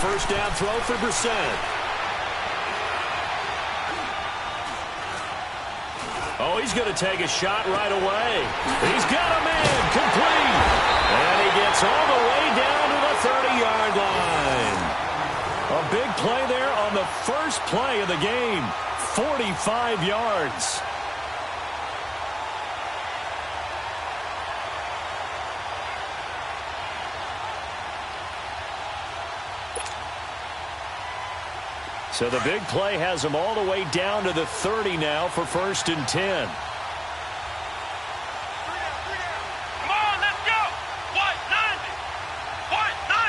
first down throw for Brissett. Oh, he's going to take a shot right away. He's got a man complete. And he gets all the way down to the 30-yard line. A big play there on the first play of the game. 45 yards. So the big play has them all the way down to the 30 now for 1st and 10. Come on, let's go. White 90. White 90.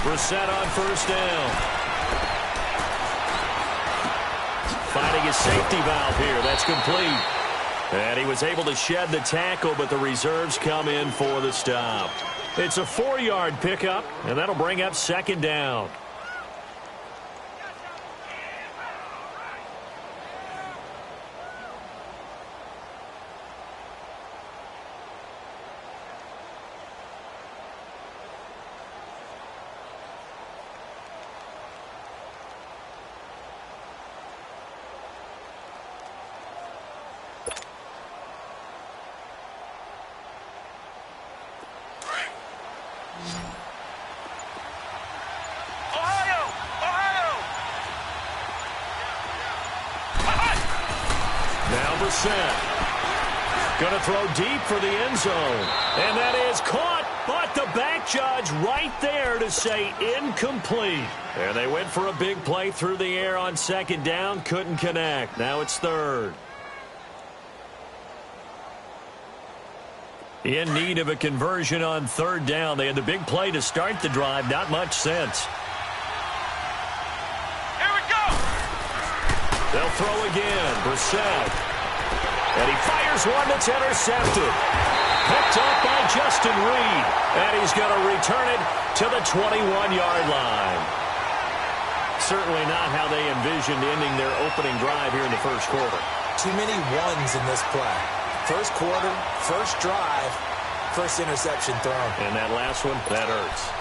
Brissett on first down. Finding his safety valve here. That's complete. And he was able to shed the tackle, but the reserves come in for the stop. It's a 4-yard pickup, and that'll bring up 2nd down. Going to throw deep for the end zone. And that is caught, but the back judge right there to say incomplete. And they went for a big play through the air on 2nd down, couldn't connect. Now it's 3rd. In need of a conversion on 3rd down. They had the big play to start the drive, not much sense. Here we go. They'll throw again. Brissett. And he fires one that's intercepted. Picked up by Justin Reed. And he's going to return it to the 21-yard line. Certainly not how they envisioned ending their opening drive here in the first quarter. Too many ones in this play. First quarter, first drive, first interception thrown. And that last one, that hurts.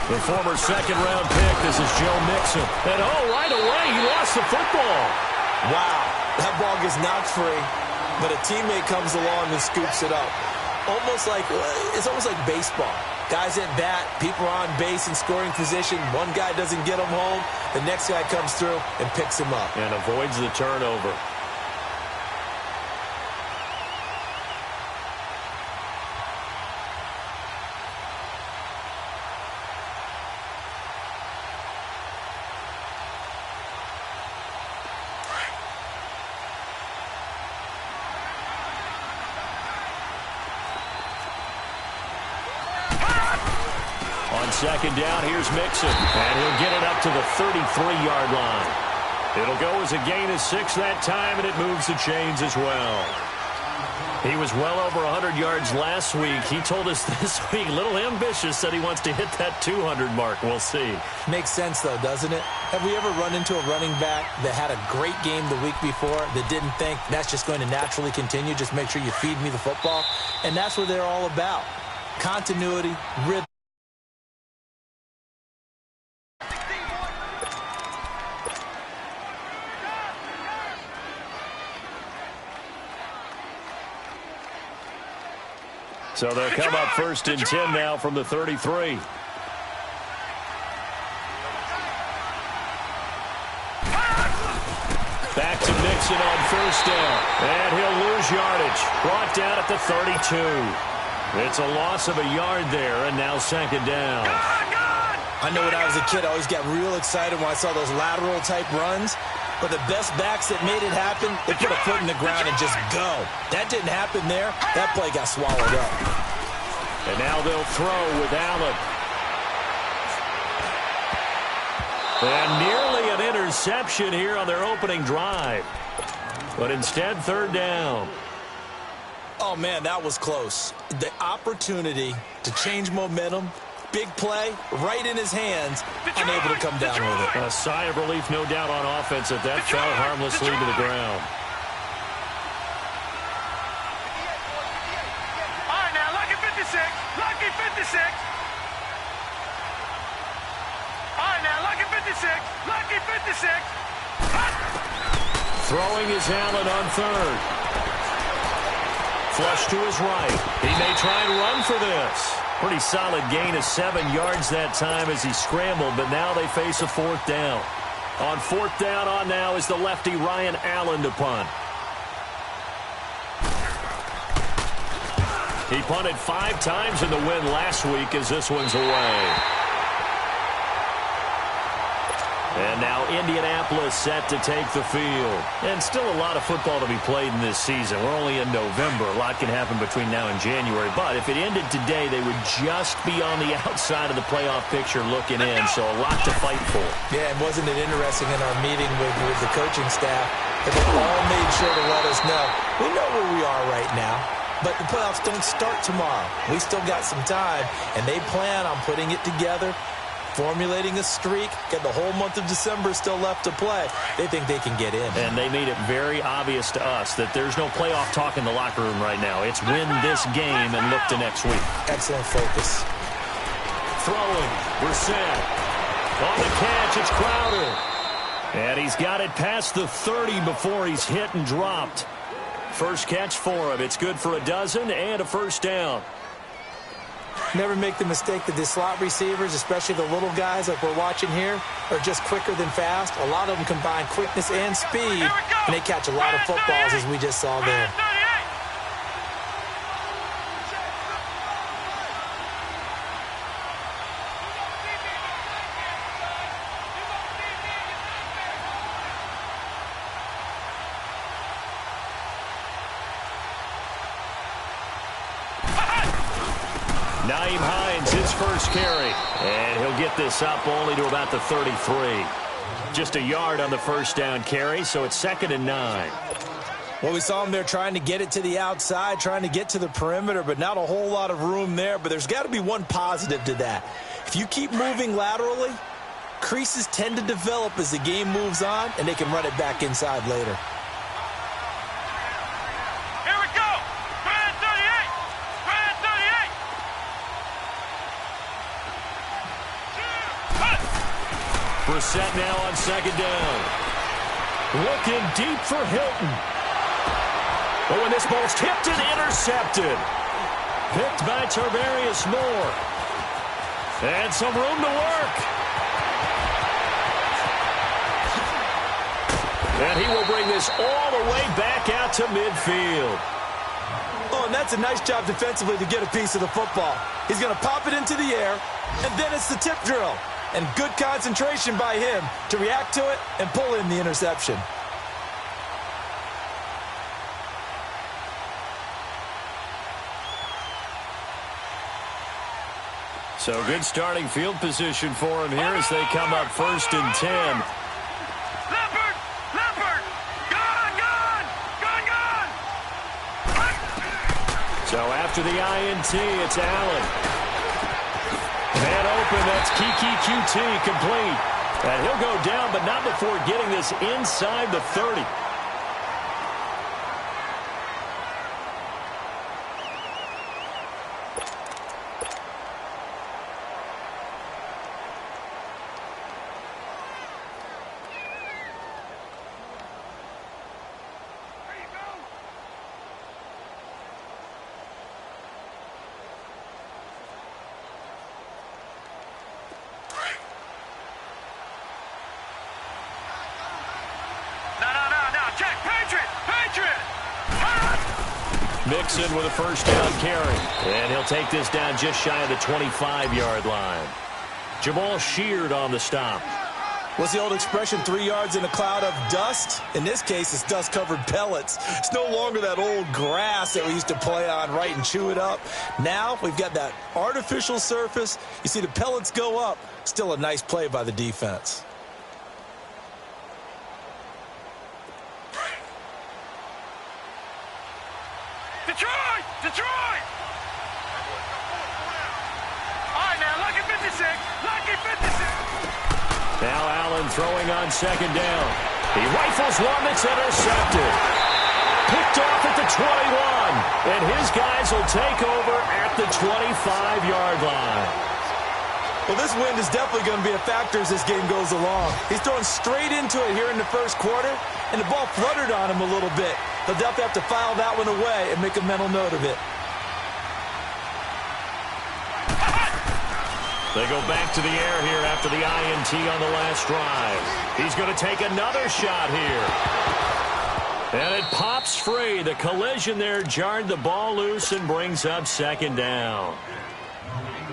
The former 2nd-round pick, this is Joe Mixon. And, right away, he lost the football. Wow, that ball gets knocked free, but a teammate comes along and scoops it up. It's almost like baseball. Guys at bat, people are on base in scoring position. One guy doesn't get him home. The next guy comes through and picks him up. And avoids the turnover. On 2nd down, here's Mixon. And he'll get it up to the 33-yard line. It'll go as a gain of 6 that time, and it moves the chains as well. He was well over 100 yards last week. He told us this week, a little ambitious, said he wants to hit that 200 mark. We'll see. Makes sense, though, doesn't it? Have we ever run into a running back that had a great game the week before that didn't think that's just going to naturally continue? Just make sure you feed me the football. And that's what they're all about. Continuity, rhythm. So they'll come up 1st and 10 now from the 33. Back to Mixon on 1st down. And he'll lose yardage. Brought down at the 32. It's a loss of a yard there, and now 2nd down. I know when I was a kid, I always got real excited when I saw those lateral-type runs. But the best backs that made it happen, they put a foot in the ground and just go. That didn't happen there. That play got swallowed up. And now they'll throw with Allen. And nearly an interception here on their opening drive. But instead, 3rd down. Oh, man, that was close. The opportunity to change momentum, big play, right in his hands, unable to come down with it. A sigh of relief, no doubt, on offense that fell harmlessly to the ground. All right, now, lucky 56. Lucky 56. All right, now, lucky 56. Lucky 56. Throwing is Allen on third. Flush to his right. He may try and run for this. Pretty solid gain of 7 yards that time as he scrambled, but now they face a fourth down. On fourth down on now is the lefty Ryan Allen to punt. He punted 5 times in the win last week as this one's away. And now Indianapolis set to take the field. And still a lot of football to be played in this season. We're only in November. A lot can happen between now and January. But if it ended today, they would just be on the outside of the playoff picture looking in. So a lot to fight for. Yeah, and wasn't it interesting in our meeting with the coaching staff that they all made sure to let us know, we know where we are right now, but the playoffs don't start tomorrow. We still got some time, and they plan on putting it together, formulating a streak, get the whole month of December still left to play. They think they can get in. And they made it very obvious to us that there's no playoff talk in the locker room right now. It's win this game and look to next week. Excellent focus. Throwing, Brissett. On the catch, it's Crowder. And he's got it past the 30 before he's hit and dropped. First catch for him. It's good for a dozen and a first down. Never make the mistake that the slot receivers, especially the little guys like we're watching here, are just quicker than fast. A lot of them combine quickness and speed, and they catch a lot of footballs, as we just saw there. Nyheim Hines, his first carry. And he'll get this up only to about the 33. Just a yard on the first down carry, so it's 2nd and 9. Well, we saw him there trying to get it to the outside, trying to get to the perimeter, but not a whole lot of room there. But there's got to be one positive to that. If you keep moving laterally, creases tend to develop as the game moves on, and they can run it back inside later. Brissett now on 2nd down. Looking deep for Hilton. Oh, and this ball's tipped and intercepted. Picked by Tarvarius Moore. And some room to work. And he will bring this all the way back out to midfield. Oh, and that's a nice job defensively to get a piece of the football. He's going to pop it into the air, and then it's the tip drill. And good concentration by him to react to it and pull in the interception. So good starting field position for him here as they come up 1st and 10. Leopard! Leopard! Gone! Gone! Gone! Gone! So after the INT, it's Allen. Man open, that's Kiki QT complete. And he'll go down, but not before getting this inside the 30. Mixon with a first down carry. And he'll take this down just shy of the 25-yard line. Jamal Sheard on the stop. What's the old expression, 3 yards in a cloud of dust? In this case, it's dust-covered pellets. It's no longer that old grass that we used to play on, right, and chew it up. Now we've got that artificial surface. You see the pellets go up. Still a nice play by the defense. Detroit! Detroit! All right, now, lucky 56. Lucky 56. Now Allen throwing on second down. He rifles one that's intercepted. Picked off at the 21. And his guys will take over at the 25-yard line. Well, this wind is definitely going to be a factor as this game goes along. He's throwing straight into it here in the first quarter, and the ball fluttered on him a little bit. He'll definitely have to file that one away and make a mental note of it. They go back to the air here after the INT on the last drive. He's going to take another shot here. And it pops free. The collision there jarred the ball loose and brings up second down.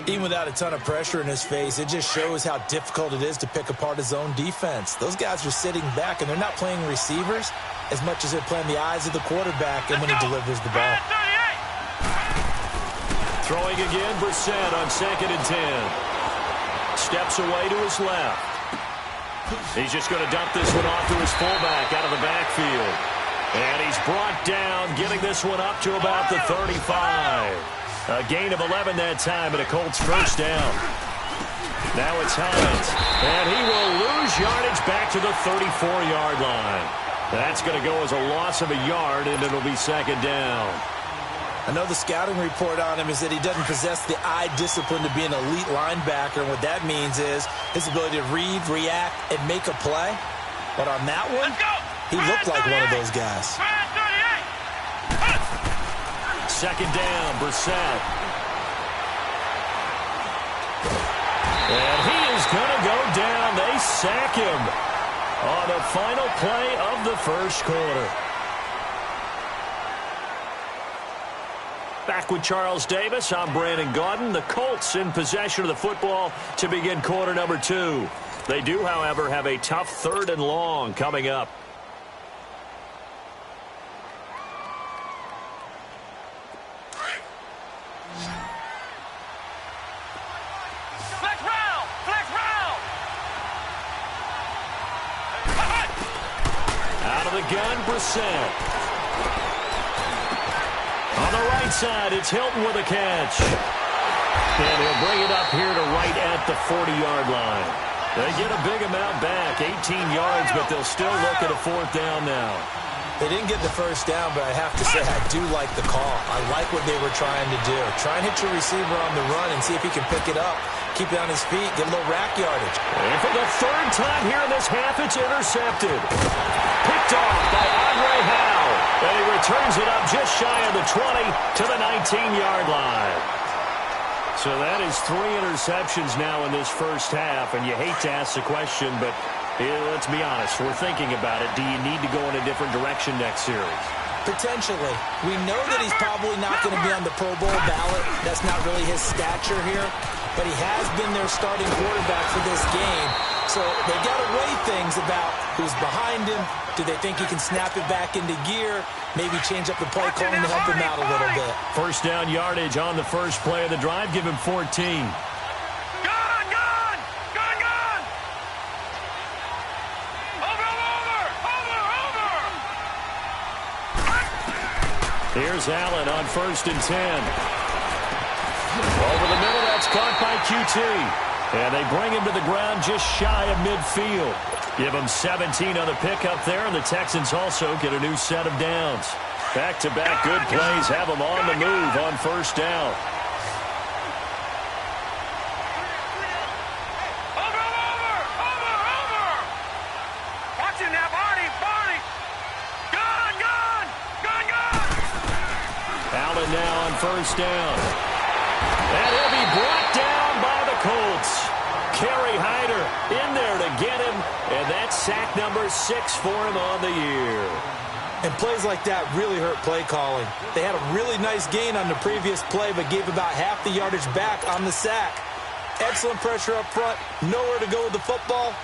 Even without a ton of pressure in his face, it just shows how difficult it is to pick apart his own defense. Those guys are sitting back, and they're not playing receivers as much as they're playing the eyes of the quarterback and when he delivers the ball. Throwing again, Brissett on 2nd and 10. Steps away to his left. He's just going to dump this one off to his fullback out of the backfield. And he's brought down, getting this one up to about the 35. A gain of 11 that time, and a Colts first down. Now it's Hittaz, and he will lose yardage back to the 34-yard line. That's going to go as a loss of a yard, and it'll be second down. I know the scouting report on him is that he doesn't possess the eye discipline to be an elite linebacker, and what that means is his ability to read, react, and make a play. But on that one, he looked like one of those guys. Second down, Brissett. And he is going to go down. They sack him on the final play of the first quarter. Back with Charles Davis, I'm Brandon Gaudin. The Colts in possession of the football to begin quarter number 2. They do, however, have a tough 3rd and long coming up. Gun, Brissett. On the right side, it's Hilton with a catch. And he'll bring it up here to right at the 40-yard line. They get a big amount back, 18 yards, but they'll still look at a 4th down now. They didn't get the first down, but I have to say I do like the call. I like what they were trying to do. Try and hit your receiver on the run and see if he can pick it up. Keep it on his feet, get a little rack yardage. And for the 3rd time here in this half, it's intercepted. Picked off by Andre Howe. And he returns it up just shy of the 20 to the 19-yard line. So that is 3 interceptions now in this first half. And you hate to ask the question, but let's be honest. We're thinking about it. Do you need to go in a different direction next series? Potentially. We know that he's probably not going to be on the Pro Bowl ballot. That's not really his stature here. But he has been their starting quarterback for this game. So they've got to weigh things about who's behind him. Do they think he can snap it back into gear? Maybe change up the play calling to help him out a little bit. First down yardage on the first play of the drive. Give him 14. Here's Allen on 1st and 10. Over the middle, that's caught by QT. And they bring him to the ground just shy of midfield. Give him 17 on the pickup there, and the Texans also get a new set of downs. Back-to-back good plays have them on the move on first down. Allen now on first down. And he'll be brought down by the Colts. Kerry Hyder in there to get him, and that's sack number 6 for him on the year. And plays like that really hurt play calling. They had a really nice gain on the previous play, but gave about half the yardage back on the sack. Excellent pressure up front, nowhere to go with the football.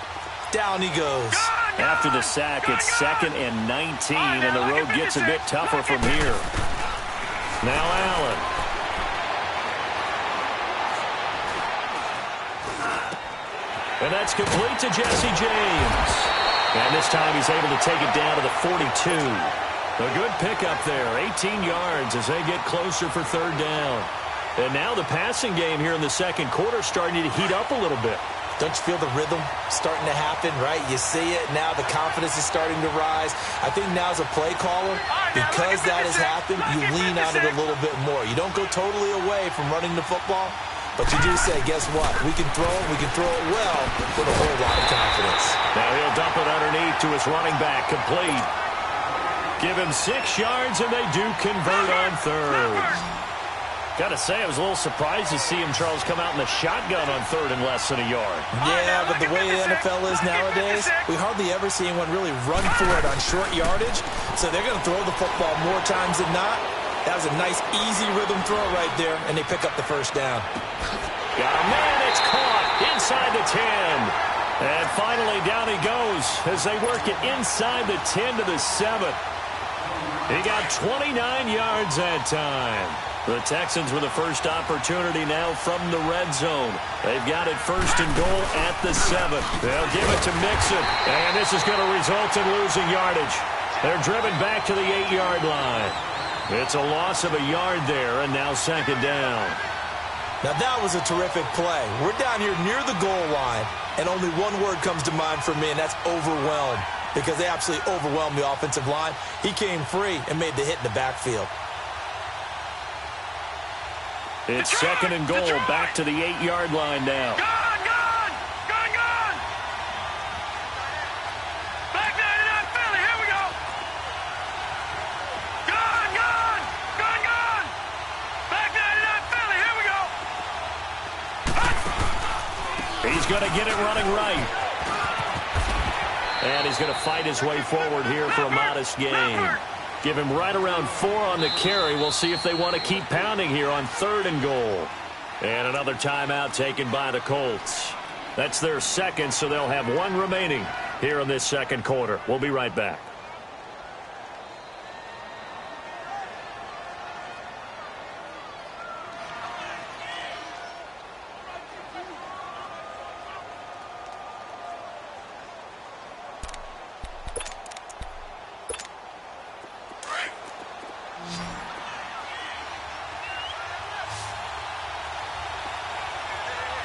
Down he goes. After the sack, it's 2nd and 19, and the road gets a bit tougher from here. Now Allen. And that's complete to Jesse James. And this time he's able to take it down to the 42. A good pickup there, 18 yards as they get closer for third down. And now the passing game here in the second quarter starting to heat up a little bit. Don't you feel the rhythm starting to happen, right? You see it now. The confidence is starting to rise. I think now as a play caller, because that has happened, you lean on it a little bit more. You don't go totally away from running the football, but you do say, guess what? We can throw it well with a whole lot of confidence. Now he'll dump it underneath to his running back, complete. Give him 6 yards, and they do convert on third. Got to say, I was a little surprised to see him, Charles, come out in the shotgun on third and less than a yard. Yeah, but the way the NFL is nowadays, we hardly ever see anyone really run for it on short yardage. So they're going to throw the football more times than not. That was a nice, easy rhythm throw right there, and they pick up the first down. Got a man, it's caught inside the 10. And finally, down he goes as they work it inside the 10 to the 7. He got 29 yards that time. The Texans with the first opportunity now from the red zone. They've got it first and goal at the 7. They'll give it to Mixon, and this is going to result in losing yardage. They're driven back to the 8-yard line. It's a loss of a yard there, and now second down. Now that was a terrific play. We're down here near the goal line, and only one word comes to mind for me, and that's overwhelmed, because they absolutely overwhelmed the offensive line. He came free and made the hit in the backfield. It's second and goal, back to the 8-yard line now. Gone! Back 99 Philly, here we go! Gone! Back 99 Philly, here we go! He's going to get it running right. And he's going to fight his way forward here for a modest gain. Give him right around 4 on the carry. We'll see if they want to keep pounding here on third and goal. And another timeout taken by the Colts. That's their second, so they'll have 1 remaining here in this second quarter. We'll be right back.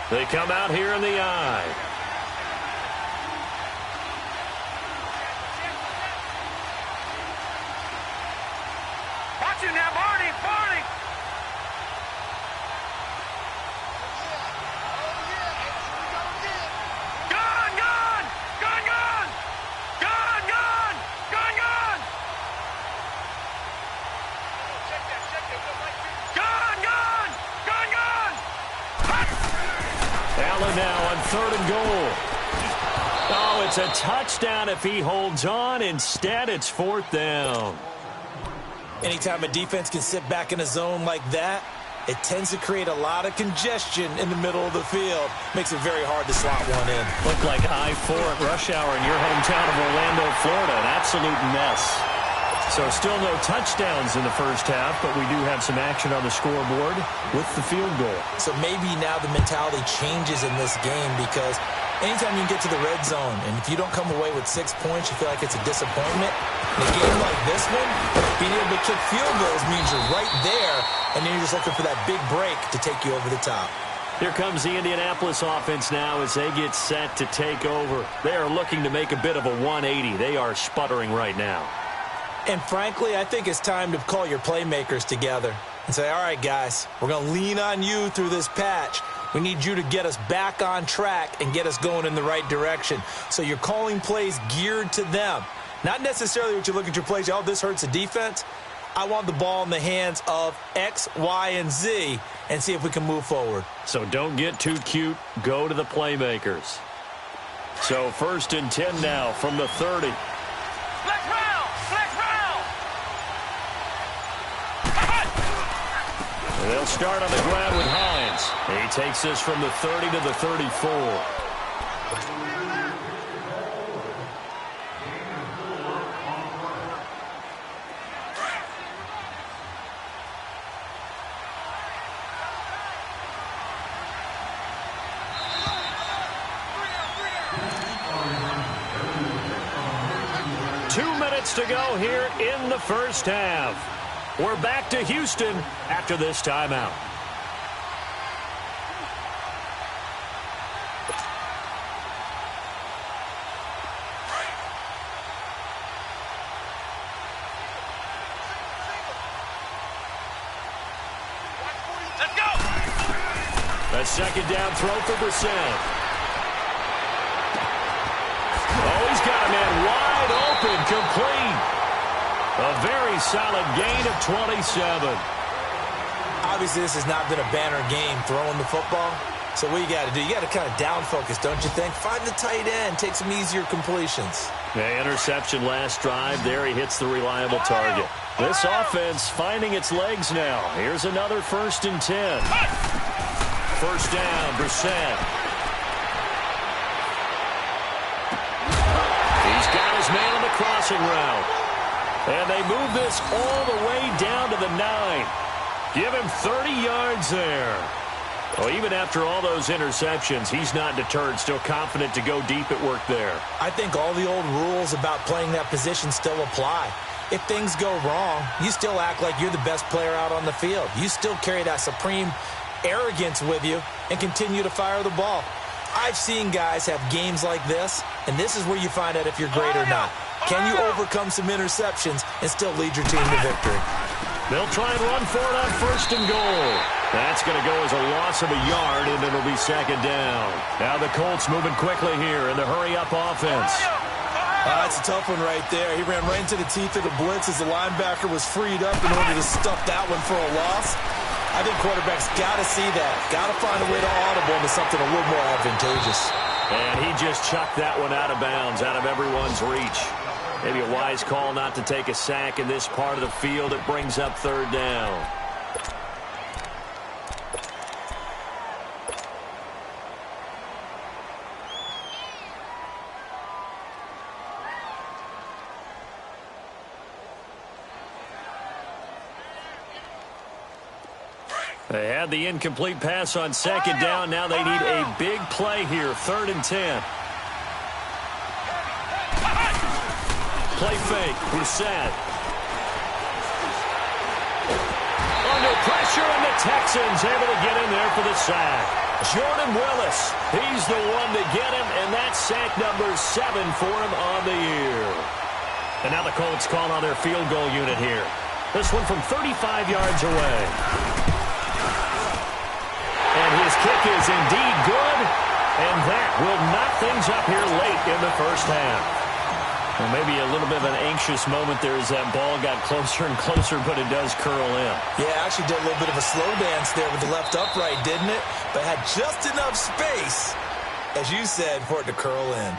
They come out here in the eye. Watch it now, Barney! Allen now on third and goal. Oh, it's a touchdown if he holds on. Instead, it's fourth down. Anytime a defense can sit back in a zone like that, it tends to create a lot of congestion in the middle of the field. Makes it very hard to slot one in. Looked like I-4 at rush hour in your hometown of Orlando, Florida. An absolute mess. So still no touchdowns in the first half, but we do have some action on the scoreboard with the field goal. So maybe now the mentality changes in this game, because anytime you get to the red zone, and if you don't come away with 6 points, you feel like it's a disappointment. In a game like this one, being able to kick field goals means you're right there, and then you're just looking for that big break to take you over the top. Here comes the Indianapolis offense now as they get set to take over. They are looking to make a bit of a 180. They are sputtering right now. And frankly, I think it's time to call your playmakers together and say, all right, guys, we're going to lean on you through this patch. We need you to get us back on track and get us going in the right direction. So you're calling plays geared to them. Not necessarily what you look at your plays, oh, this hurts the defense. I want the ball in the hands of X, Y, and Z and see if we can move forward. So don't get too cute. Go to the playmakers. So 1st and 10 now from the 30. They'll start on the ground with Hines. He takes this from the 30 to the 34. 2 minutes to go here in the first half. We're back to Houston after this timeout. Let's go! A second down throw for Brissett. Oh, he's got a man wide open, complete. A very solid gain of 27. Obviously, this has not been a banner game throwing the football. So what you got to do, you got to kind of down focus, don't you think? Find the tight end, take some easier completions. The interception last drive. There he hits the reliable target. This offense finding its legs now. Here's another 1st and 10. First down, Brissett. He's got his man on the crossing route. And they move this all the way down to the 9. Give him 30 yards there. Well, even after all those interceptions, he's not deterred, still confident to go deep at work there. I think all the old rules about playing that position still apply. If things go wrong, you still act like you're the best player out on the field. You still carry that supreme arrogance with you and continue to fire the ball. I've seen guys have games like this, and this is where you find out if you're great or not. Can you overcome some interceptions and still lead your team to victory? They'll try and run for it on 1st and goal. That's going to go as a loss of a yard, and it'll be 2nd down. Now the Colts moving quickly here in the hurry-up offense. That's a tough one right there. He ran right into the teeth of the blitz as the linebacker was freed up in order to stuff that one for a loss. I think quarterbacks got to see that. Got to find a way to audible into something a little more advantageous. And he just chucked that one out of bounds, out of everyone's reach. Maybe a wise call not to take a sack in this part of the field. It brings up 3rd down. They had the incomplete pass on 2nd down. Now they need a big play here. 3rd and 10. Play fake. Brissett. Under pressure, and the Texans able to get in there for the sack. Jordan Willis. He's the one to get him, and that's sack number 7 for him on the year. And now the Colts call on their field goal unit here. This one from 35 yards away. And his kick is indeed good, and that will knock things up here late in the first half. Well, maybe a little bit of an anxious moment there as that ball got closer and closer, but it does curl in. Yeah, actually did a little bit of a slow dance there with the left upright, didn't it? But had just enough space, as you said, for it to curl in.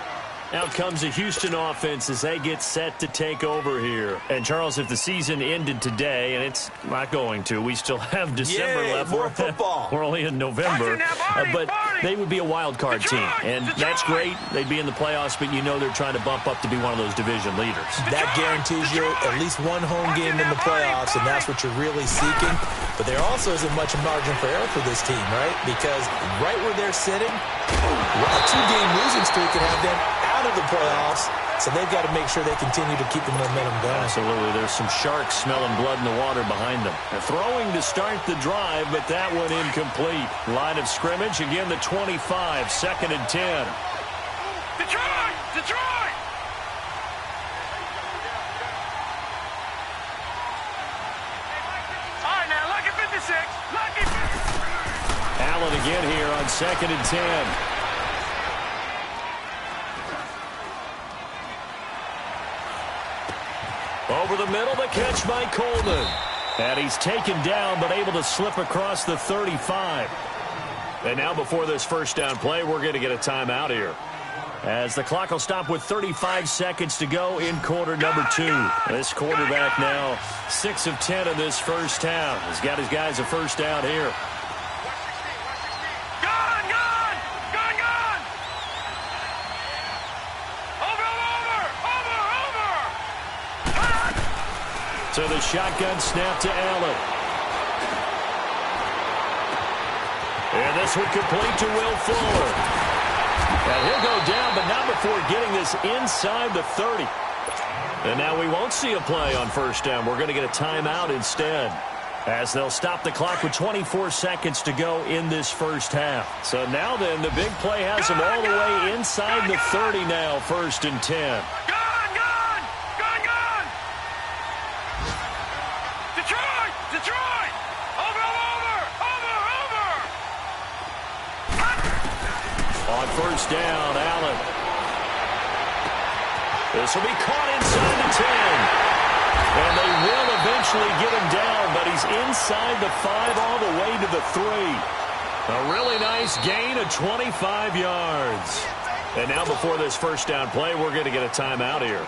Out comes the Houston offense as they get set to take over here. And, Charles, if the season ended today, and it's not going to, we still have December left. More football. We're only in November. But they would be a wild card team. And that's great. They'd be in the playoffs, but you know they're trying to bump up to be one of those division leaders. That guarantees you at least one home game in the playoffs, and that's what you're really seeking. But there also isn't much margin for error for this team, right? Because right where they're sitting, a 2-game losing streak could have them out of the playoffs, so they've got to make sure they continue to keep the momentum going. Absolutely. There's some sharks smelling blood in the water behind them. They're throwing to start the drive, but that one incomplete. Line of scrimmage, again the 25, 2nd and 10. Detroit! Detroit! All right, now, lucky 56. Lucky 56. Allen again here on 2nd and 10. Over the middle, the catch by Coleman. And he's taken down, but able to slip across the 35. And now before this first down play, we're going to get a timeout here, as the clock will stop with 35 seconds to go in quarter number 2. This quarterback now 6 of 10 in this first half. He's got his guys a first down here. So the shotgun snap to Allen. And this one complete to Will Fuller. And he'll go down, but not before getting this inside the 30. And now we won't see a play on first down. We're going to get a timeout instead, as they'll stop the clock with 24 seconds to go in this first half. So now then, the big play has them all the way inside the 30 now, 1st and 10. Gone! Detroit! Over! On first down, Allen. This will be caught inside the 10. And they will eventually get him down, but he's inside the 5 all the way to the 3. A really nice gain of 25 yards. And now before this first down play, we're going to get a timeout here,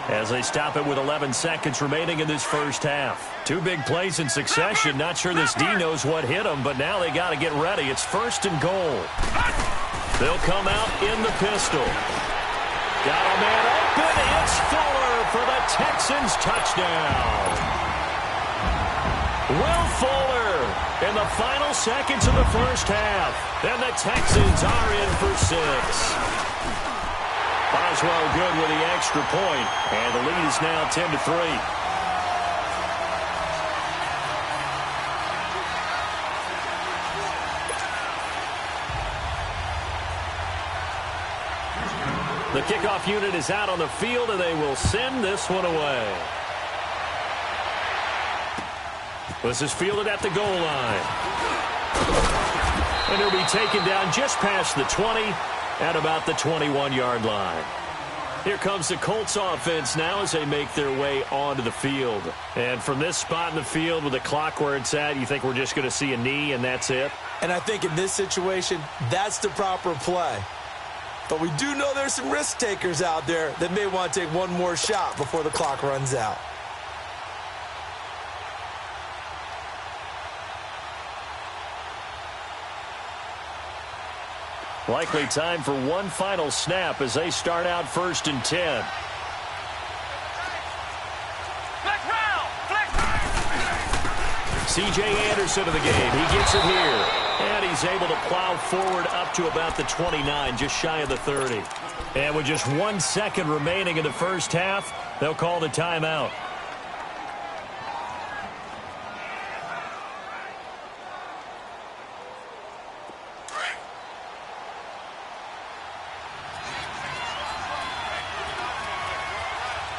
as they stop it with 11 seconds remaining in this first half. 2 big plays in succession. Not sure this D knows what hit him, but now they got to get ready. It's 1st and goal. They'll come out in the pistol. Got a man open. It's Fuller for the Texans touchdown. Will Fuller in the final seconds of the first half. And the Texans are in for 6. Boswell good with the extra point. And the lead is now 10-3. The kickoff unit is out on the field, and they will send this one away. This is fielded at the goal line. And he'll be taken down just past the 20 at about the 21-yard line. Here comes the Colts offense now as they make their way onto the field. And from this spot in the field with the clock where it's at, you think we're just going to see a knee and that's it? And I think in this situation, that's the proper play. But we do know there's some risk takers out there that may want to take one more shot before the clock runs out. Likely time for one final snap as they start out 1st and 10. C.J. Anderson of the game. He gets it here. And he's able to plow forward up to about the 29, just shy of the 30. And with just 1 second remaining in the first half, they'll call the timeout.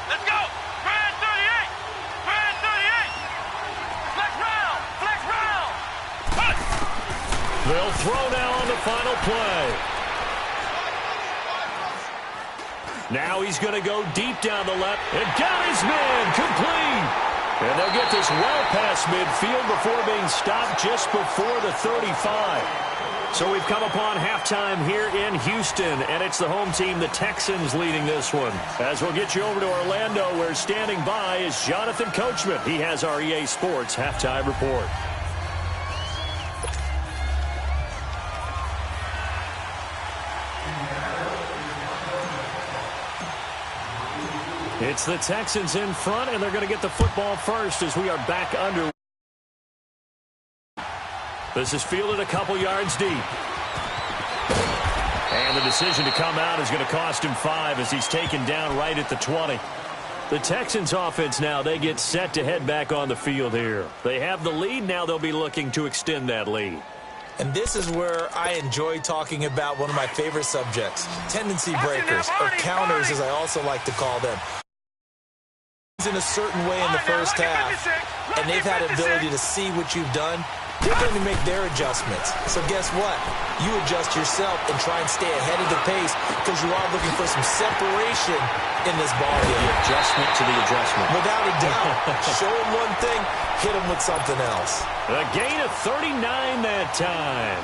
Let's go! Brand 38! Brand 38! Flex round! They'll throw now on the final play. Now he's going to go deep down the left and got his man complete. And they'll get this well past midfield before being stopped just before the 35. So we've come upon halftime here in Houston, and it's the home team, the Texans, leading this one. As we'll get you over to Orlando, where standing by is Jonathan Coachman. He has our EA Sports halftime report. It's the Texans in front, and they're going to get the football first as we are back under. This is fielded a couple yards deep. And the decision to come out is going to cost him 5 as he's taken down right at the 20. The Texans offense now, they get set to head back on the field here. They have the lead. Now they'll be looking to extend that lead. And this is where I enjoy talking about one of my favorite subjects, tendency breakers, or counters as I also like to call them. In a certain way in the first half, and they've had ability to see what you've done, they're going to make their adjustments. So guess what? You adjust yourself and try and stay ahead of the pace because you are looking for some separation in this ball game. The adjustment to the adjustment. Without a doubt. Show them one thing, hit them with something else. A gain of 39 that time.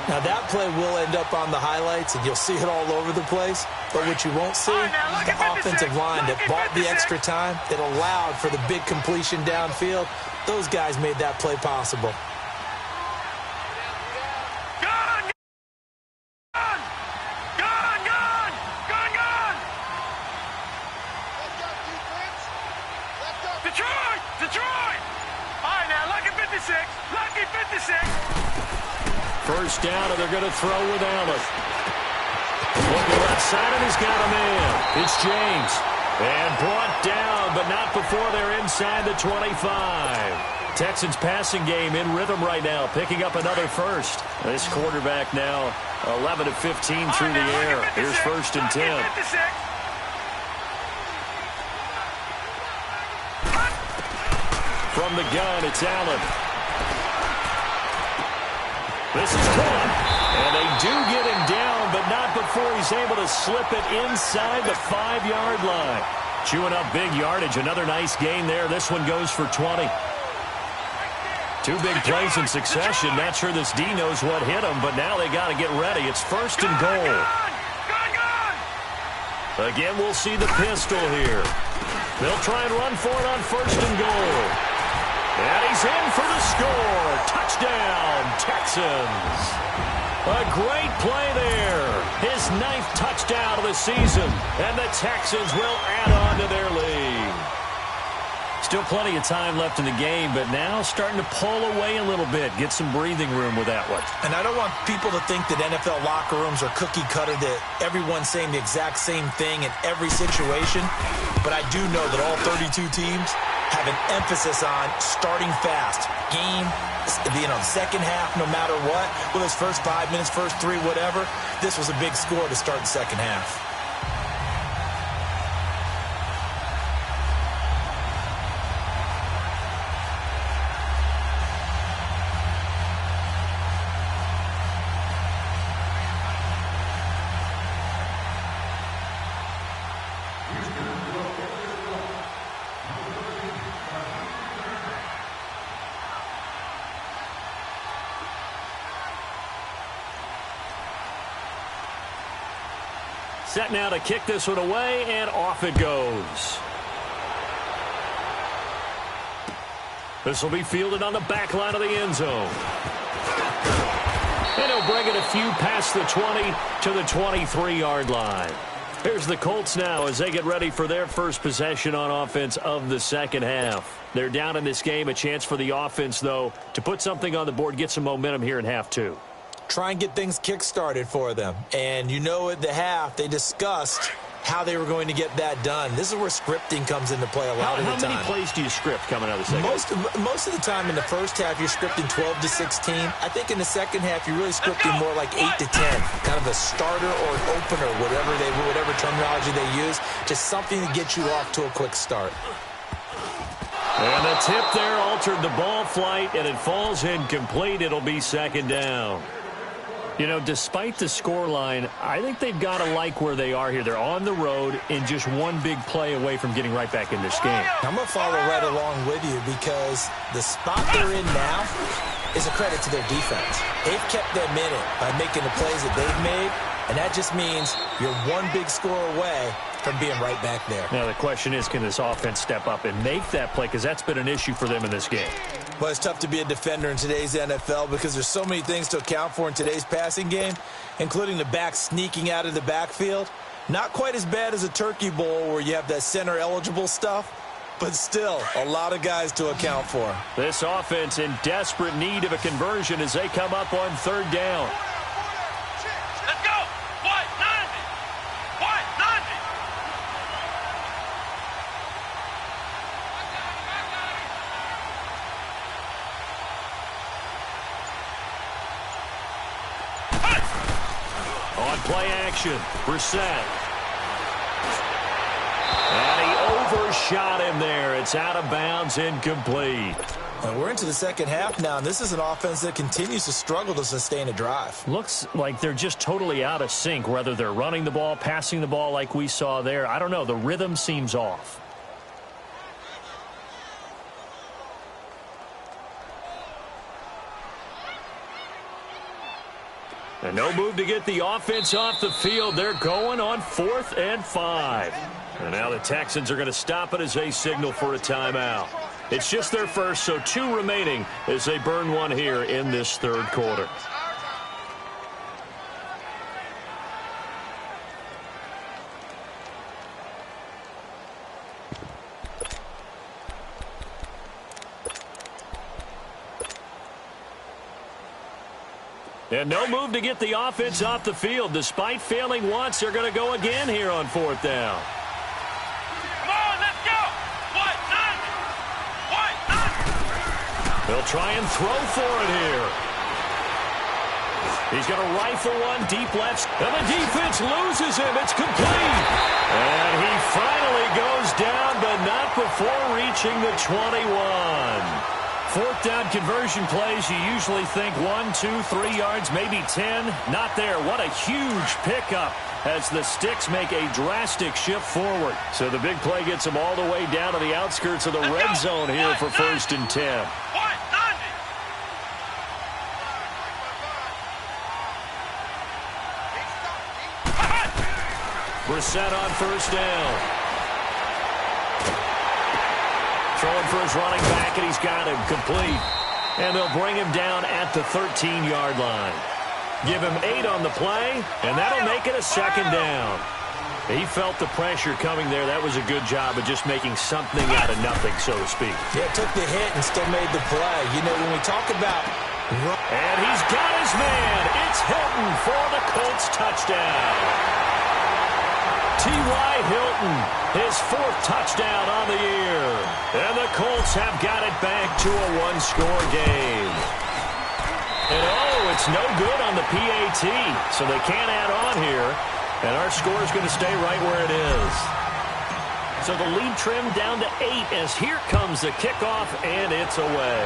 Now, that play will end up on the highlights, and you'll see it all over the place. But what you won't see, the offensive line that bought the extra time, that allowed for the big completion downfield, those guys made that play possible. Detroit! All right, now, lucky 56. Lucky 56. First down, and they're going to throw with Allen. Looking left side, and he's got a man. It's James. And brought down, but not before they're inside the 25. Texans passing game in rhythm right now, picking up another first. This quarterback now 11 of 15 through the air. Here's 1st and 10. From the gun, it's Allen. This is caught. And they do get him down, but not before he's able to slip it inside the 5-yard line. Chewing up big yardage. Another nice gain there. This one goes for 20. 2 big plays in succession. Not sure this D knows what hit him, but now they got to get ready. It's 1st and goal. Again, we'll see the pistol here. They'll try and run for it on 1st and goal. And he's in for the score. Touchdown, Texans. A great play there. His 9th touchdown of the season. And the Texans will add on to their lead. Still plenty of time left in the game, but now starting to pull away a little bit. Get some breathing room with that one. And I don't want people to think that NFL locker rooms are cookie cutter, that everyone's saying the exact same thing in every situation. But I do know that all 32 teams have an emphasis on starting fast. Game, second half, no matter what. Whether it's first 5 minutes, first 3, whatever. This was a big score to start the second half. Set now to kick this one away, and off it goes. This will be fielded on the back line of the end zone. And he'll bring it a few past the 20 to the 23-yard line. Here's the Colts now as they get ready for their first possession on offense of the second half. They're down in this game. A chance for the offense, though, to put something on the board, get some momentum here in half 2. Try and get things kick-started for them. And at the half, they discussed how they were going to get that done. This is where scripting comes into play a lot of the time. How many plays do you script coming out of the second half? Most of the time in the first half, you're scripting 12 to 16. I think in the second half, you're really scripting more like 8 to 10. Kind of a starter or an opener, whatever terminology they use. Just something to get you off to a quick start. And the tip there altered the ball flight, and it falls incomplete. It'll be second down. Despite the scoreline, I think they've got to like where they are here. They're on the road and just one big play away from getting right back in this game. I'm going to follow right along with you because the spot they're in now is a credit to their defense. They've kept them in it by making the plays that they've made, and that just means you're one big score away from being right back there. Now, the question is, can this offense step up and make that play? Because that's been an issue for them in this game. Well, it's tough to be a defender in today's NFL because there's so many things to account for in today's passing game, including the back sneaking out of the backfield. Not quite as bad as a Turkey Bowl where you have that center-eligible stuff, but still a lot of guys to account for. This offense in desperate need of a conversion as they come up on 3rd down. Let's go. White 90. White 90. On play action, Brissett. And he overshot him there. It's out of bounds, incomplete. And we're into the second half now, and this is an offense that continues to struggle to sustain a drive. Looks like they're just totally out of sync, whether they're running the ball, passing the ball like we saw there. I don't know. The rhythm seems off. And no move to get the offense off the field. They're going on 4th and 5. And now the Texans are going to stop it as they signal for a timeout. It's just their first, so 2 remaining as they burn one here in this 3rd quarter. And no move to get the offense off the field. Despite failing once, they're going to go again here on 4th down. They'll try and throw for it here. He's going to rifle one deep left, and the defense loses him. It's complete. And he finally goes down, but not before reaching the 21. Fourth down conversion plays, you usually think 1, 2, 3 yards, maybe 10. Not there. What a huge pickup as the Sticks make a drastic shift forward. So the big play gets them all the way down to the outskirts of the red zone here for 1st and 10. Brissett on 1st down. Throwing for his running back, and he's got him complete. And they'll bring him down at the 13-yard line. Give him 8 on the play, and that'll make it a 2nd down. He felt the pressure coming there. That was a good job of just making something out of nothing, so to speak. Yeah, took the hit and still made the play. You know, when we talk about... And he's got his man. It's Hilton for the Colts touchdown. T.Y. Hilton, his 4th touchdown on the year. And the Colts have got it back to a 1-score game. And it's no good on the PAT, so they can't add on here. And our score is going to stay right where it is. So the lead trimmed down to 8 as here comes the kickoff, and it's away.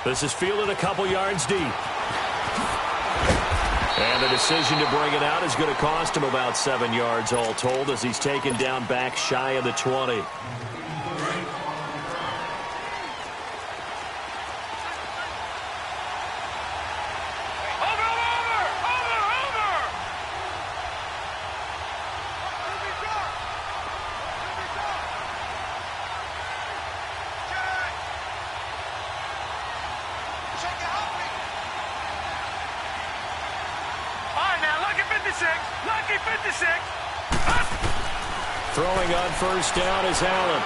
This is fielded a couple yards deep. And the decision to bring it out is going to cost him about 7 yards all told as he's taken down back shy of the 20. Throwing on 1st down is Allen.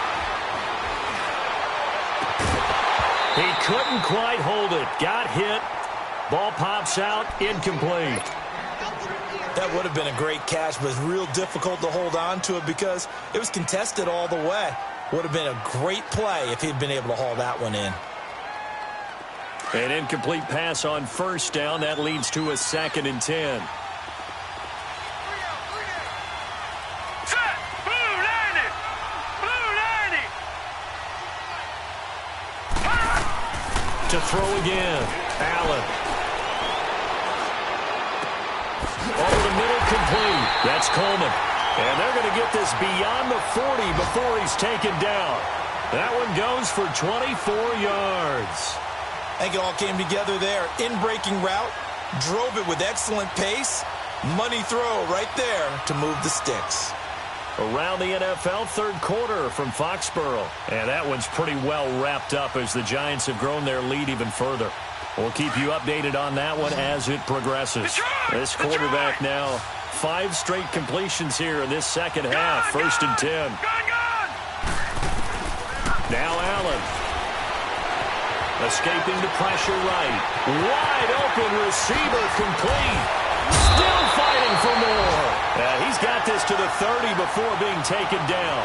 He couldn't quite hold it. Got hit. Ball pops out. Incomplete. That would have been a great catch, but it's real difficult to hold on to it because it was contested all the way. Would have been a great play if he'd been able to haul that one in. An incomplete pass on 1st down. That leads to a 2nd and 10. To throw again. Allen. Over the middle, complete. That's Coleman. And they're going to get this beyond the 40 before he's taken down. That one goes for 24 yards. I think it all came together there. In-breaking route. Drove it with excellent pace. Money throw right there to move the Sticks. Around the NFL, 3rd quarter from Foxborough. And that one's pretty well wrapped up as the Giants have grown their lead even further. We'll keep you updated on that one as it progresses. This quarterback now, 5 straight completions here in this 2nd half. 1st and 10. Now Allen. Escaping the pressure right. Wide open receiver complete. Still fighting for more. He's got this to the 30 before being taken down.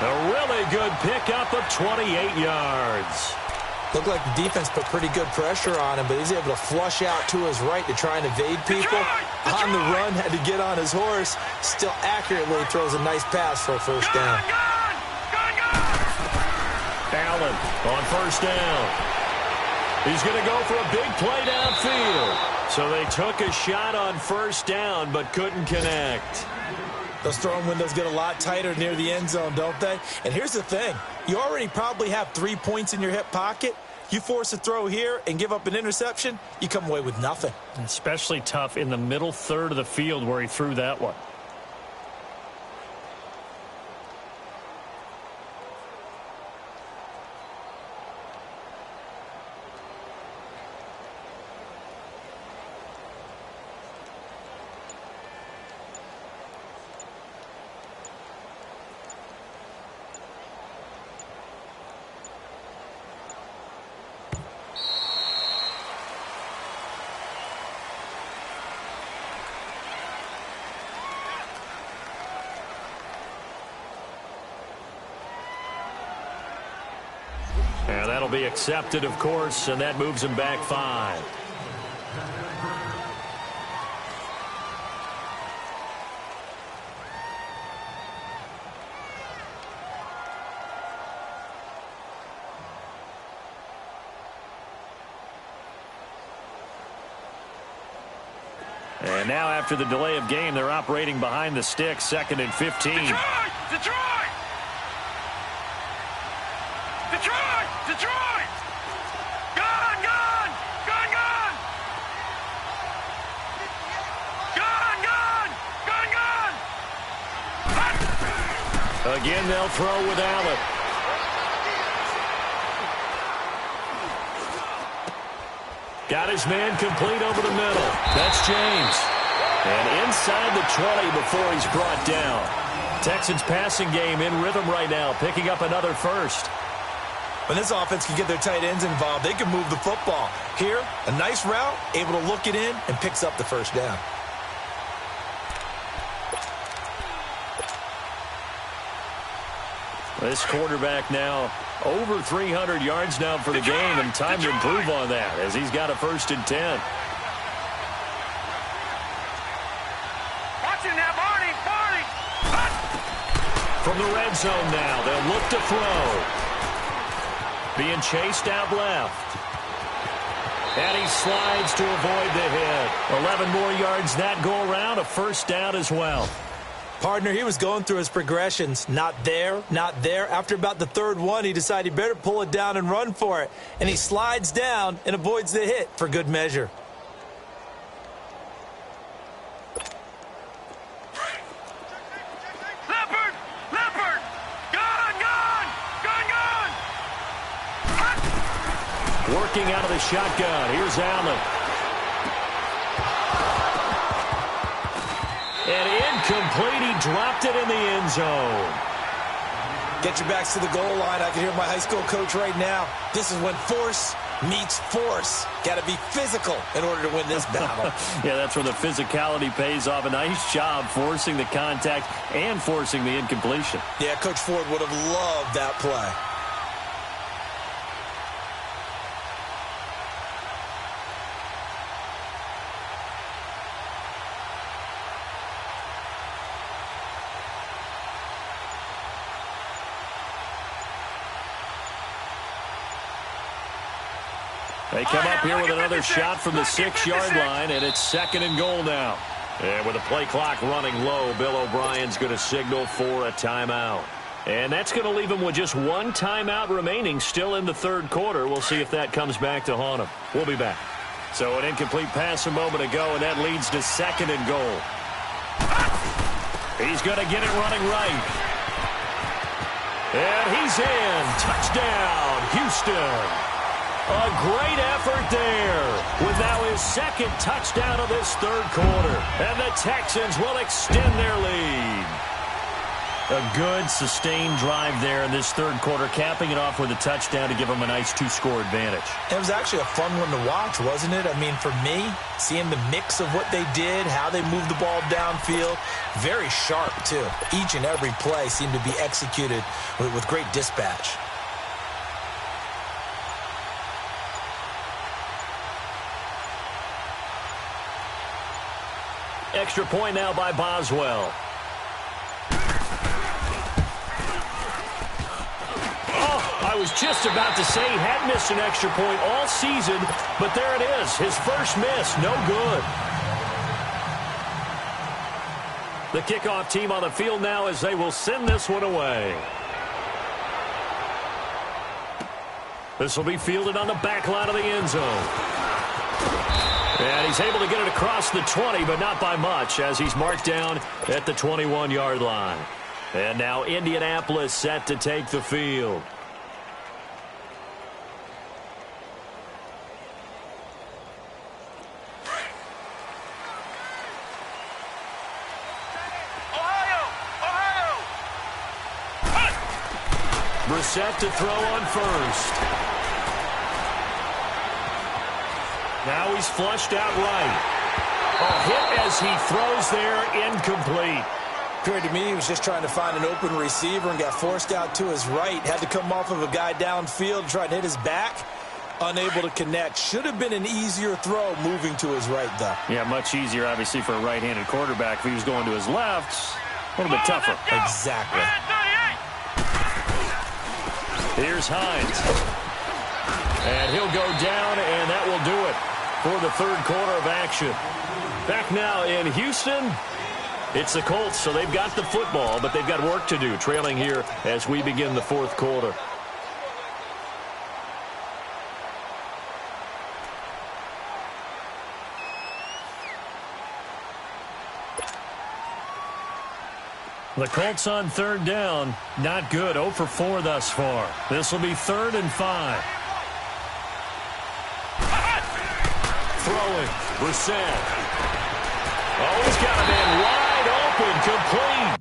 A really good pickup of 28 yards. Looked like the defense put pretty good pressure on him, but he's able to flush out to his right to try and evade people. On the run, had to get on his horse. Still accurately throws a nice pass for a 1st down. Allen on 1st down. He's going to go for a big play downfield. So they took a shot on 1st down, but couldn't connect. Those throwing windows get a lot tighter near the end zone, don't they? And here's the thing. You already probably have 3 points in your hip pocket. You force a throw here and give up an interception, you come away with nothing. Especially tough in the middle 3rd of the field where he threw that one. And that'll be accepted, of course, and that moves him back 5. And now after the delay of game, they're operating behind the sticks, 2nd and 15. Detroit! Detroit! Detroit! Detroit! Gun! Gun! Gun! Gun! Gun! Gun! Gun! Gun! Again, they'll throw with Allen. Got his man complete over the middle. That's James. And inside the 20 before he's brought down. Texans passing game in rhythm right now, picking up another first. When this offense can get their tight ends involved, they can move the football. Here, a nice route, able to look it in, and picks up the first down. This quarterback now over 300 yards now for the game, and time to improve on that as he's got a 1st and 10. Watch it now, Barney! Barney! From the red zone now, they'll look to throw. Being chased out left. And he slides to avoid the hit. 11 more yards that go around, a 1st down as well. Partner, he was going through his progressions. Not there, not there. After about the 3rd one, he decided he better pull it down and run for it. And he slides down and avoids the hit for good measure. Leopard! Leopard! Gun! Gun! Gun! Gun! Working out of the shotgun. Here's Allen. And incomplete. He dropped it in the end zone. Get your backs to the goal line. I can hear my high school coach right now. This is when force meets force. Got to be physical in order to win this battle. Yeah, that's where the physicality pays off. A nice job forcing the contact and forcing the incompletion. Yeah, Coach Ford would have loved that play. They come up here with another shot from the 6-yard line, and it's 2nd and goal now. And with the play clock running low, Bill O'Brien's going to signal for a timeout. And that's going to leave him with just 1 timeout remaining still in the 3rd quarter. We'll see if that comes back to haunt him. We'll be back. So an incomplete pass a moment ago, and that leads to 2nd and goal. He's going to get it running right. And he's in. Touchdown, Houston. A great effort there with now his 2nd touchdown of this 3rd quarter. And the Texans will extend their lead. A good, sustained drive there in this 3rd quarter, capping it off with a touchdown to give them a nice 2-score advantage. It was actually a fun one to watch, wasn't it? I mean, for me, seeing the mix of what they did, how they moved the ball downfield, very sharp, too. Each and every play seemed to be executed with great dispatch. Extra point now by Boswell. Oh, I was just about to say he had missed an extra point all season, but there it is. His first miss, no good. The kickoff team on the field now as they will send this one away. This will be fielded on the back line of the end zone. And he's able to get it across the 20, but not by much, as he's marked down at the 21-yard line. And now Indianapolis set to take the field. Brissett to throw on first. Now he's flushed out right. A hit as he throws there, incomplete. Appeared to me he was just trying to find an open receiver and got forced out to his right. Had to come off of a guy downfield, trying to hit his back. Unable to connect. Should have been an easier throw moving to his right, though. Yeah, much easier, obviously, for a right-handed quarterback. If he was going to his left, a little bit tougher. Exactly. Here's Hines. And he'll go down, and that will do it for the third quarter of action. Back now in Houston, it's the Colts, so they've got the football, but they've got work to do, trailing here as we begin the fourth quarter. The Colts on third down. Not good. 0 for 4 thus far. This will be 3rd and 5. Throwing. Brissett. Oh, he's got a man wide open. Complete.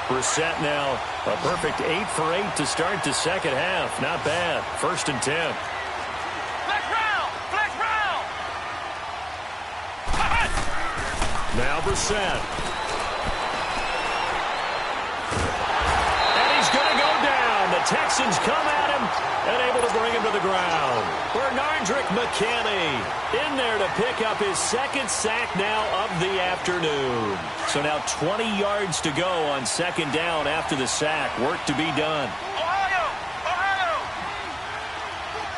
Brissett now a perfect 8 for 8 to start the second half. Not bad. 1st and 10. Flex round! Flex round! Now Brissett. And he's going to go down. The Texans come at him and able to bring him to the ground. Bernardrick McKinney in there to pick up his 2nd sack now of the afternoon. So now 20 yards to go on 2nd down after the sack. Work to be done. Ohio! Ohio!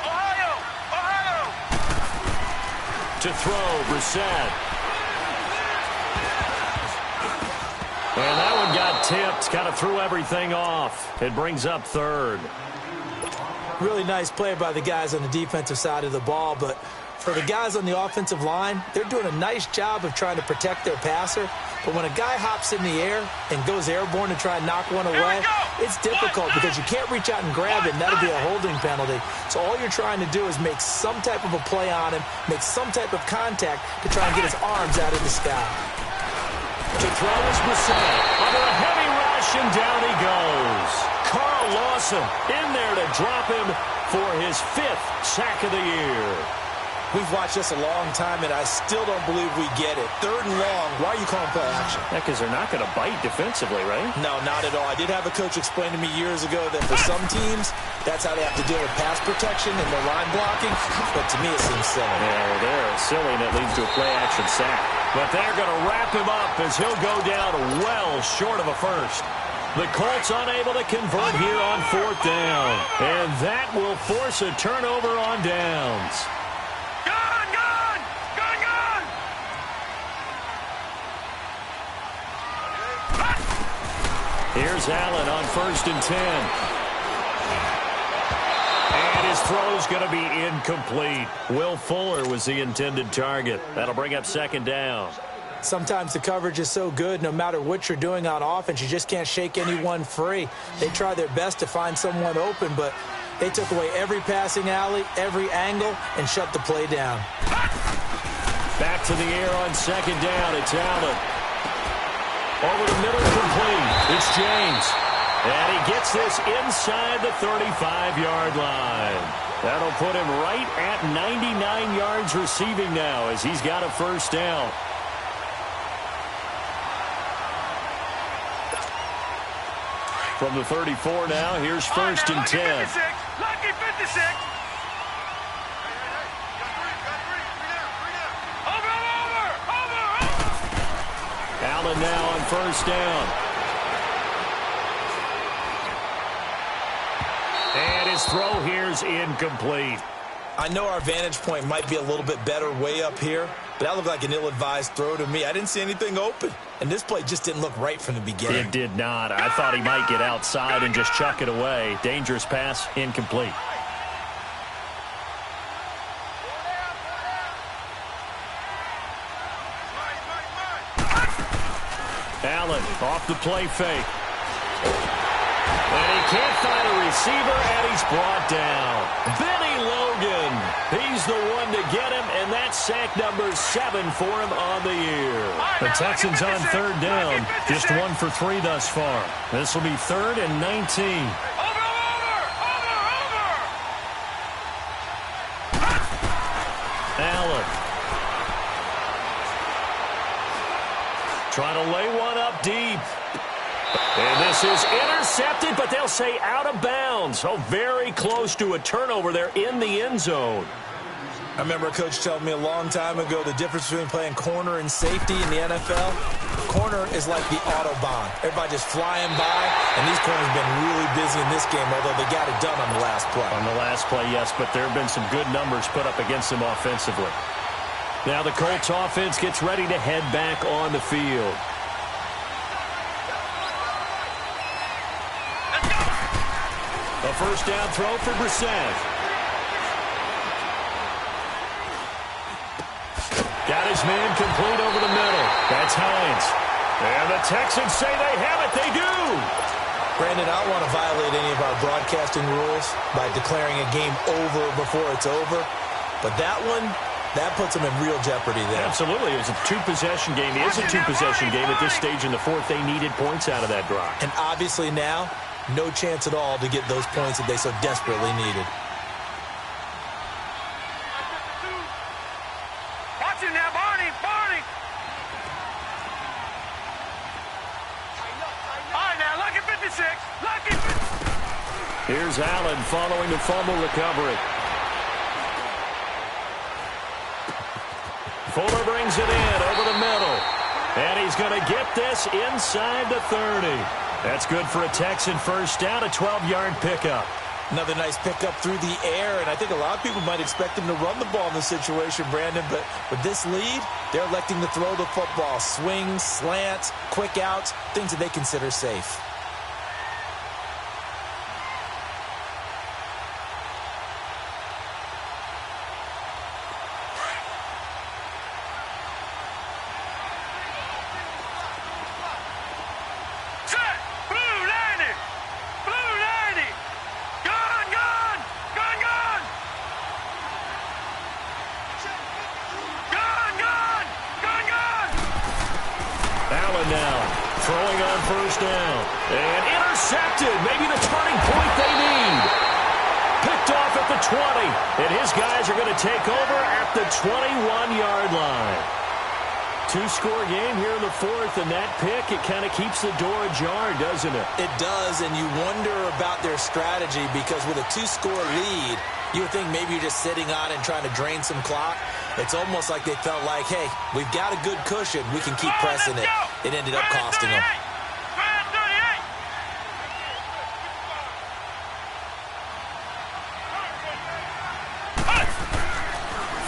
Ohio! Ohio! To throw, Brissett. And that one got tipped. Kind of threw everything off. It brings up 3rd. Really nice play by the guys on the defensive side of the ball, but for the guys on the offensive line, they're doing a nice job of trying to protect their passer. But when a guy hops in the air and goes airborne to try and knock one away, it's difficult because you can't reach out and grab it, and that'll be a holding penalty. So all you're trying to do is make some type of a play on him, make some type of contact to try and get his arms out of the sky. To throw is Brissett. Under a heavy rush, and down he goes. Carl Lawson in there to drop him for his 5th sack of the year. We've watched this a long time, and I still don't believe we get it. 3rd and long. Why are you calling play action? Yeah, because they're not going to bite defensively, right? No, not at all. I did have a coach explain to me years ago that for some teams, that's how they have to deal with pass protection and their line blocking. But to me, it seems silly. Yeah, they're silly, and it leads to a play-action sack. But they're going to wrap him up as he'll go down well short of a first. The Colts unable to convert here on 4th down. And that will force a turnover on downs. Gun! Gun! Gun! Gun! Here's Allen on 1st and 10. And his throw's going to be incomplete. Will Fuller was the intended target. That'll bring up 2nd down. Sometimes the coverage is so good, no matter what you're doing on offense, you just can't shake anyone free. They try their best to find someone open, but they took away every passing alley, every angle, and shut the play down. Back to the air on 2nd down. It's Allen. Over the middle, complete. It's James. And he gets this inside the 35-yard line. That'll put him right at 99 yards receiving now as he's got a 1st down. From the 34 now, here's 1st and 10. Lucky 56. Allen now on first down. And his throw here's incomplete. I know our vantage point might be a little bit better way up here, but that looked like an ill-advised throw to me. I didn't see anything open, and this play just didn't look right from the beginning. It did not. I thought he might get outside and just chuck it away. Dangerous pass, incomplete. Allen off the play fake. And he can't find a receiver, and he's brought down. Benny Logan, he's the one to get him, and that's sack number 7 for him on the year. The Texans on third down, just 1 for 3 thus far. This will be 3rd and 19. Allen. Trying to lay one up deep. And this is intercepted, but they'll say out of bounds. So very close to a turnover there in the end zone. I remember a coach telling me a long time ago the difference between playing corner and safety in the NFL. Corner is like the Autobahn. Everybody just flying by, and these corners have been really busy in this game, although they got it done on the last play. On the last play, yes, but there have been some good numbers put up against them offensively. Now the Colts offense gets ready to head back on the field. A first down throw for Brissett. Got his man complete over the middle. That's Hines. And the Texans say they have it. They do. Brandon, I don't want to violate any of our broadcasting rules by declaring a game over before it's over. But that one, that puts them in real jeopardy there. Absolutely. It was a two-possession game. It is a two-possession game at this stage in the fourth. They needed points out of that drive. And obviously now, no chance at all to get those points that they so desperately needed. Watch it now, Barney. All right, now, lucky 56. Lucky 56. Here's Allen following the fumble recovery. Fuller brings it in over the middle. And he's going to get this inside the 30. That's good for a Texan first down, a 12-yard pickup. Another nice pickup through the air, and I think a lot of people might expect him to run the ball in this situation, Brandon, but with this lead, they're electing to throw the football. Swings, slants, quick outs, things that they consider safe. Now throwing on first down and intercepted, maybe the turning point they need. Picked off at the 20, and his guys are going to take over at the 21-yard line. Two-score game here in the fourth, and that pick, it kind of keeps the door ajar, doesn't it? It does, and you wonder about their strategy because with a two-score lead, you would think maybe you're just sitting on and trying to drain some clock. It's almost like they felt like, hey, we've got a good cushion. We can keep pressing it. It ended up costing them.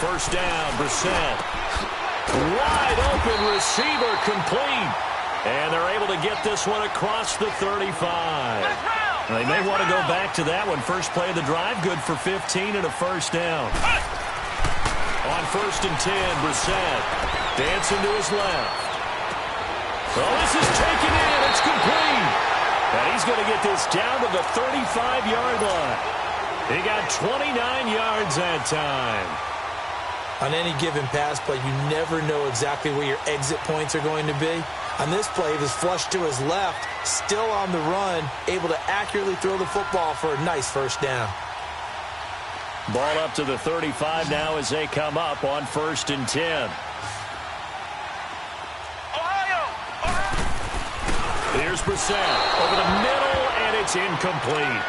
First down, Brissett. Wide open receiver complete. And they're able to get this one across the 35. They may want to go back to that one. First play of the drive, good for 15 and a first down. On first and 10, Brissett dancing to his left. Well, this is taken in. It's complete. And he's going to get this down to the 35-yard line. He got 29 yards that time. On any given pass play, you never know exactly where your exit points are going to be. On this play, he was flushed to his left, still on the run, able to accurately throw the football for a nice first down. Ball up to the 35 now as they come up on first and 10. Here's Brissett over the middle, and it's incomplete.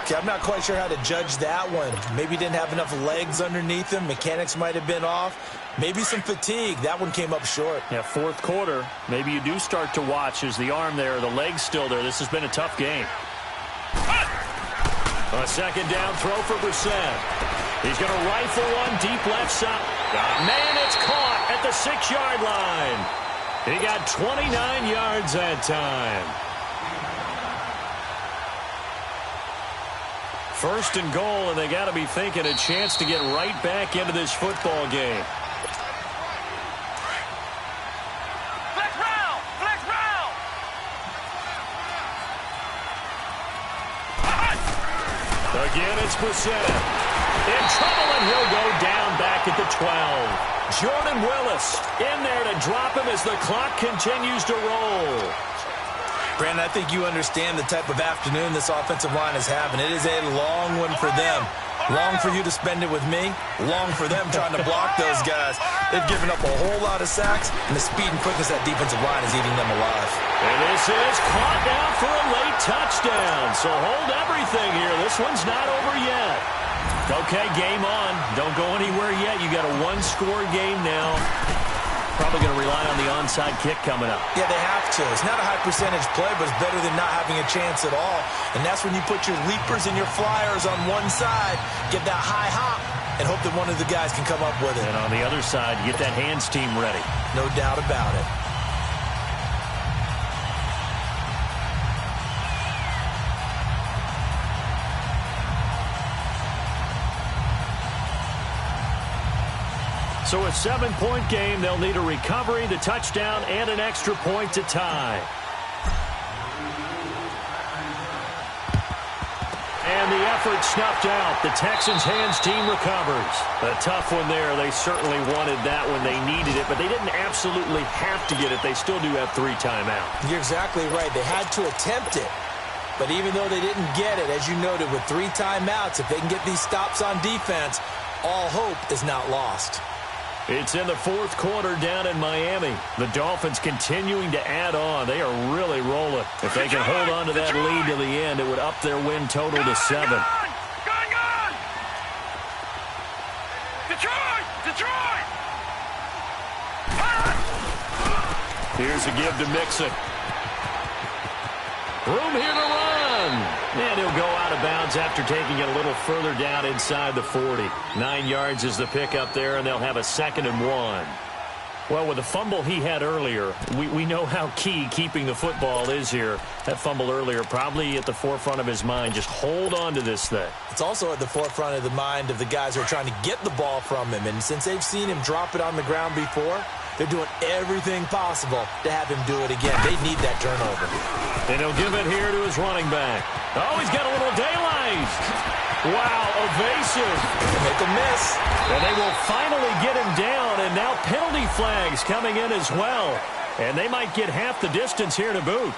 Okay, I'm not quite sure how to judge that one. Maybe didn't have enough legs underneath him. Mechanics might have been off. Maybe some fatigue. That one came up short. Yeah, fourth quarter. Maybe you do start to watch as the arm there, the leg's still there. This has been a tough game. A second down throw for Brissett. He's going to rifle one deep left side. Man, it's caught at the 6-yard line. He got 29 yards that time. First and goal, and they got to be thinking a chance to get right back into this football game. Flex round! Flex round! Again, it's Brissett. In trouble, and he'll go down back at the 12. Jordan Willis in there to drop him as the clock continues to roll. Brandon, I think you understand the type of afternoon this offensive line is having. It is a long one for them. Long for you to spend it with me. Long for them trying to block those guys. They've given up a whole lot of sacks, and the speed and quickness of that defensive line is eating them alive. And this is caught down for a late touchdown. So hold everything here. This one's not over yet. Okay, game on. Don't go anywhere yet. You got a one-score game now. Probably going to rely on the onside kick coming up. Yeah, they have to. It's not a high percentage play, but it's better than not having a chance at all. And that's when you put your leapers and your flyers on one side, get that high hop, and hope that one of the guys can come up with it. And on the other side, get that hands team ready. No doubt about it. So a 7-point game, they'll need a recovery, the touchdown, and an extra point to tie. And the effort snuffed out. The Texans' hands team recovers. A tough one there. They certainly wanted that when they needed it, but they didn't absolutely have to get it. They still do have 3 timeouts. You're exactly right. They had to attempt it. But even though they didn't get it, as you noted, with 3 timeouts, if they can get these stops on defense, all hope is not lost. It's in the fourth quarter down in Miami. The Dolphins continuing to add on. They are really rolling. If they can hold on to that lead to the end, it would up their win total to 7. Going on! Detroit! Detroit! Here's a give to Mixon. Room here to run. And he'll go out of bounds after taking it a little further down inside the 40. 9 yards is the pickup there, and they'll have a 2nd and 1. Well, with the fumble he had earlier, we know how key keeping the football is here. That fumble earlier probably at the forefront of his mind. Just hold on to this thing. It's also at the forefront of the mind of the guys who are trying to get the ball from him. And since they've seen him drop it on the ground before, they're doing everything possible to have him do it again. They need that turnover. And he'll give it here to his running back. Oh, he's got a little daylight. Wow, evasive. Make a miss. And they will finally get him down, and now penalty flags coming in as well. And they might get half the distance here to boot.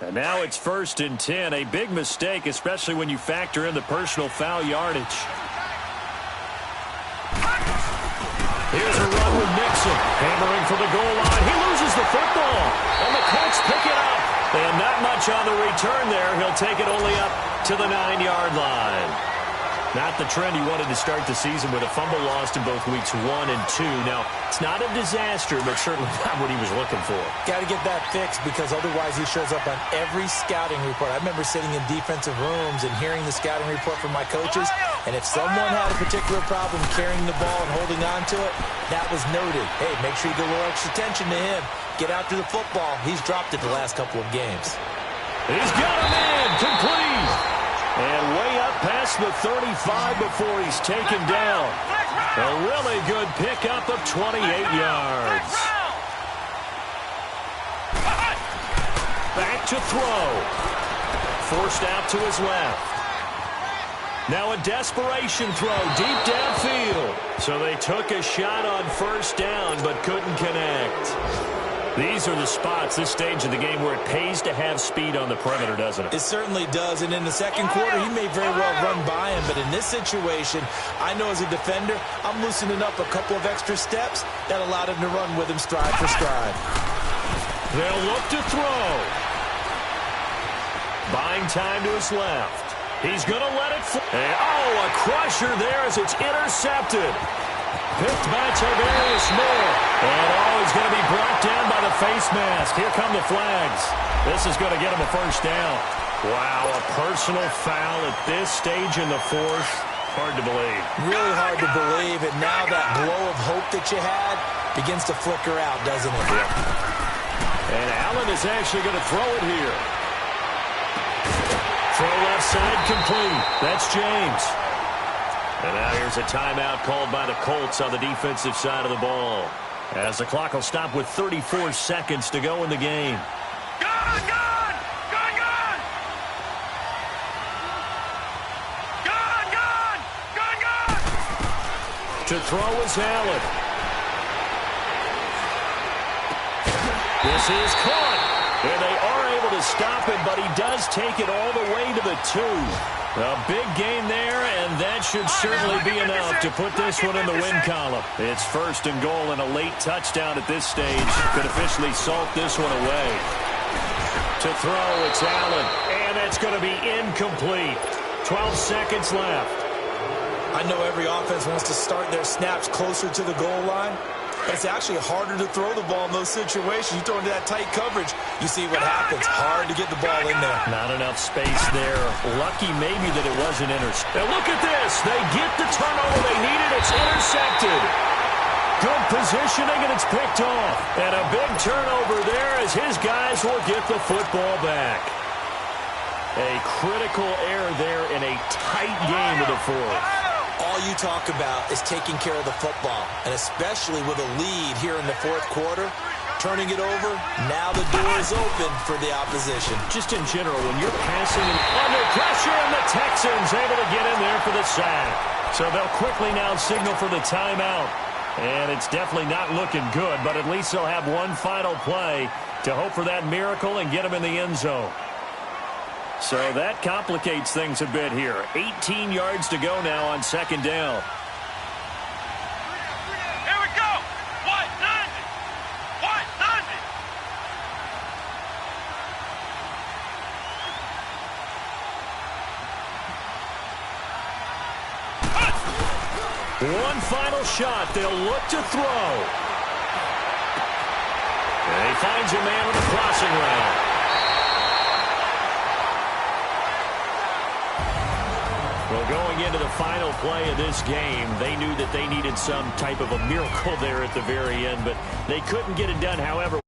And now it's 1st and 10. A big mistake, especially when you factor in the personal foul yardage. Here's a run with Mixon. Hammering for the goal line. He loses the football. And the Colts pick it up. And not much on the return there. He'll take it only up to the 9-yard line. Not the trend he wanted to start the season with a fumble lost in both weeks 1 and 2. Now, it's not a disaster, but certainly not what he was looking for. Got to get that fixed because otherwise he shows up on every scouting report. I remember sitting in defensive rooms and hearing the scouting report from my coaches, and if someone had a particular problem carrying the ball and holding on to it, that was noted. Hey, make sure you give a little extra attention to him. Get after the football. He's dropped it the last couple of games. He's got a man complete. And way up past the 35 before he's taken down. A really good pickup of 28 yards. Back to throw. Forced out to his left. Now a desperation throw deep downfield. So they took a shot on 1st down but couldn't connect. These are the spots, this stage of the game, where it pays to have speed on the perimeter, doesn't it? It certainly does, and in the second quarter, he may very well run by him, but in this situation, I know as a defender, I'm loosening up a couple of extra steps that allowed him to run with him stride for stride. They'll look to throw. Buying time to his left. He's going to let it fly. Oh, a crusher there as it's intercepted. Picked by Tavarius Moore. And he's going to be brought down by the face mask. Here come the flags. This is going to get him a first down. Wow, a personal foul at this stage in the fourth. Hard to believe. Really hard to believe, and now that glow of hope that you had begins to flicker out, doesn't it? Yeah. And Allen is actually going to throw it here. Throw left side complete. That's James. And now here's a timeout called by the Colts on the defensive side of the ball, as the clock will stop with 34 seconds to go in the game. Gun! Gun! Gun! Gun! Gun! Gun! Gun! Gun! To throw is Allen. This is caught. And they are able to stop him, but he does take it all the way to the 2. A big gain there, and that should certainly be enough to put this one in the win column. It's first and goal, and a late touchdown at this stage could officially salt this one away. To throw, it's Allen, and that's going to be incomplete. 12 seconds left. I know every offense wants to start their snaps closer to the goal line, but it's actually harder to throw the ball in those situations. You throw into that tight coverage, you see what happens. Hard to get the ball in there. Not enough space there. Lucky maybe that it wasn't intercepted. And look at this. They get the turnover they needed. It's intercepted. Good positioning, and it's picked off. And a big turnover there as his guys will get the football back. A critical error there in a tight game of the fourth. All you talk about is taking care of the football, and especially with a lead here in the fourth quarter, turning it over, now the door is open for the opposition. Just in general, when you're passing under pressure, and the Texans able to get in there for the sack. So they'll quickly now signal for the timeout. And it's definitely not looking good, but at least they'll have one final play to hope for that miracle and get them in the end zone. So that complicates things a bit here. 18 yards to go now on second down. Here we go! White 90! White 90! One final shot. They'll look to throw. And he finds a man with a crossing route. Well, going into the final play of this game, they knew that they needed some type of a miracle there at the very end, but they couldn't get it done. However,